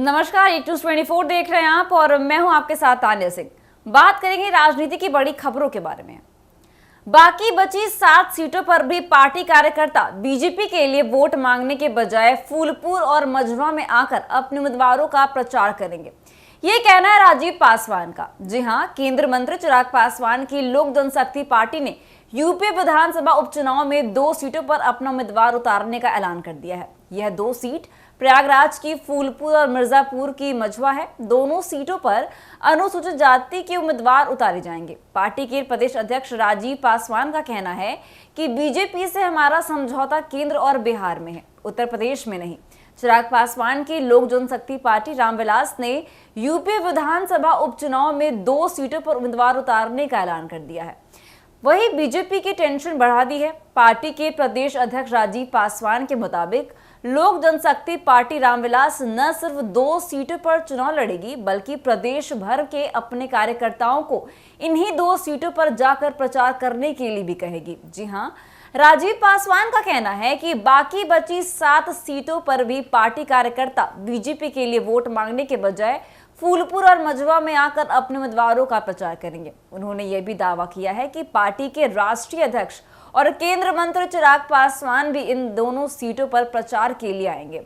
नमस्कार, एक न्यूज़ 24 देख रहे हैं आप और मैं हूं आपके साथ तान्या सिंह। बात करेंगे राजनीति की बड़ी खबरों के बारे में। बाकी बची 7 सीटों पर भी पार्टी कार्यकर्ता बीजेपी के लिए वोट मांगने के बजाय फूलपुर और मझवा में आकर अपने उम्मीदवारों का प्रचार करेंगे, ये कहना है राजीव पासवान का। जी हां, केंद्रीय मंत्री चिराग पासवान की लोक जनशक्ति पार्टी ने यूपी विधानसभा उपचुनाव में 2 सीटों पर अपना उम्मीदवार उतारने का ऐलान कर दिया है। यह 2 सीट प्रयागराज की फूलपुर और मिर्जापुर की मझवा है। दोनों सीटों पर अनुसूचित जाति के उम्मीदवार उतारे जाएंगे। पार्टी के प्रदेश अध्यक्ष राजीव पासवान का कहना है कि बीजेपी से हमारा समझौता केंद्र और बिहार में है, उत्तर प्रदेश में नहीं। चिराग पासवान की लोक जनशक्ति पार्टी रामविलास ने यूपी विधानसभा उपचुनाव में 2 सीटों पर उम्मीदवार उतारने का ऐलान कर दिया है। वहीं बीजेपी की टेंशन बढ़ा दी है। पार्टी के प्रदेश अध्यक्ष राजीव पासवान के मुताबिक लोक जनशक्ति पार्टी रामविलास न सिर्फ 2 सीटों पर चुनाव लड़ेगी, बल्कि प्रदेश भर के अपने कार्यकर्ताओं को इन्हीं 2 सीटों पर जाकर प्रचार करने के लिए भी कहेगी। जी हां, राजीव पासवान का कहना है कि बाकी बची 7 सीटों पर भी पार्टी कार्यकर्ता बीजेपी के लिए वोट मांगने के बजाय फूलपुर और मझवा में आकर अपने उम्मीदवारों का प्रचार करेंगे। उन्होंने यह भी दावा किया है कि पार्टी के राष्ट्रीय अध्यक्ष और केंद्रीय मंत्री चिराग पासवान भी इन दोनों सीटों पर प्रचार के लिए आएंगे।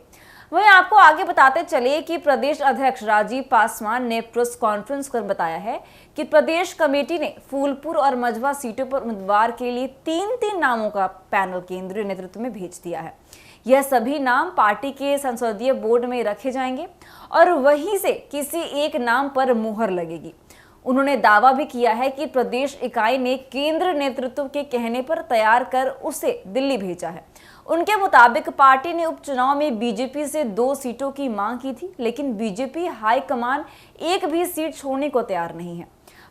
वहीं आपको आगे बताते चले कि प्रदेश अध्यक्ष राजीव पासवान ने प्रेस कॉन्फ्रेंस कर बताया है कि प्रदेश कमेटी ने फूलपुर और मझवा सीटों पर उम्मीदवार के लिए 3-3 नामों का पैनल केंद्रीय नेतृत्व में भेज दिया है। यह सभी नाम पार्टी के संसदीय बोर्ड में रखे जाएंगे और वहीं से किसी एक नाम पर मुहर लगेगी। उन्होंने दावा भी किया है कि प्रदेश इकाई ने केंद्र नेतृत्व के कहने पर तैयार कर उसे दिल्ली भेजा है। उनके मुताबिक पार्टी ने उपचुनाव में बीजेपी से 2 सीटों की मांग की थी, लेकिन बीजेपी हाईकमान एक भी सीट छोड़ने को तैयार नहीं है।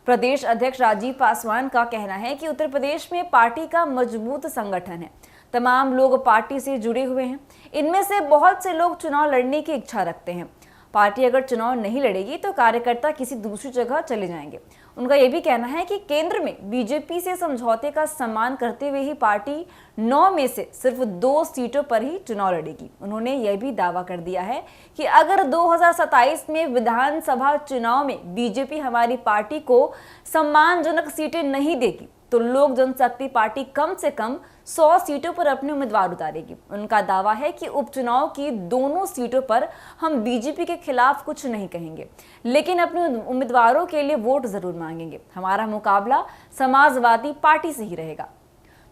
प्रदेश अध्यक्ष राजीव पासवान का कहना है कि उत्तर प्रदेश में पार्टी का मजबूत संगठन है। तमाम लोग पार्टी से जुड़े हुए हैं। इनमें से बहुत से लोग चुनाव लड़ने की इच्छा रखते हैं। पार्टी अगर चुनाव नहीं लड़ेगी तो कार्यकर्ता किसी दूसरी जगह चले जाएंगे। उनका यह भी कहना है कि केंद्र में बीजेपी से समझौते का सम्मान करते हुए ही पार्टी 9 में से सिर्फ 2 सीटों पर ही चुनाव लड़ेगी। उन्होंने यह भी दावा कर दिया है कि अगर 2027 में विधानसभा चुनाव में बीजेपी हमारी पार्टी को सम्मानजनक सीटें नहीं देगी तो लोक जनशक्ति पार्टी कम से कम 100 सीटों पर अपने उम्मीदवार उतारेगी। उनका दावा है कि उपचुनाव की दोनों सीटों पर हम बीजेपी के खिलाफ कुछ नहीं कहेंगे, लेकिन अपने उम्मीदवारों के लिए वोट जरूर मांगेंगे। हमारा मुकाबला समाजवादी पार्टी से ही रहेगा।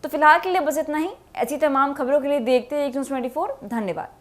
तो फिलहाल के लिए बस इतना ही। ऐसी तमाम खबरों के लिए देखते हैं एक न्यूज़ 24। धन्यवाद।